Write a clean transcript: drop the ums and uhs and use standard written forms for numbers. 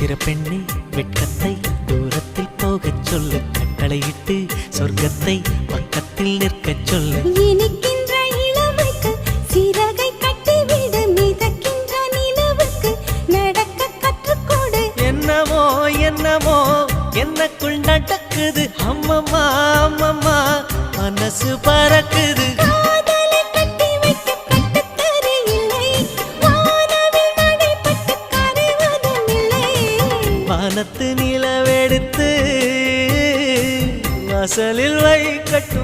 சித்திர பெண்ணே வெட்கத்தை தூரத்தில் போகச் சொல்லு, கட்டளையிட்டு சொர்க்கத்தை பக்கத்தில் நிற்கச் சொல்லு. இனிக்கின்ற இளமைக்கு சிறகை கட்டிவிடு, மிதக்கின்ற நிலவுக்கு நடக்க கற்றுக்கொடு. என்னமோ என்னமோ என்னக்குள் நடக்குது, அம்மம்மா அம்மம்மா மனசு பறக்குது. காதலை கட்டி வைக்க கட்டுத்தறி இல்லை, வானவில் நடைபட்டு கரைவதும் இல்லை. வானத்து நிலவெடுத்து வாசலில் வைக்கட்டும்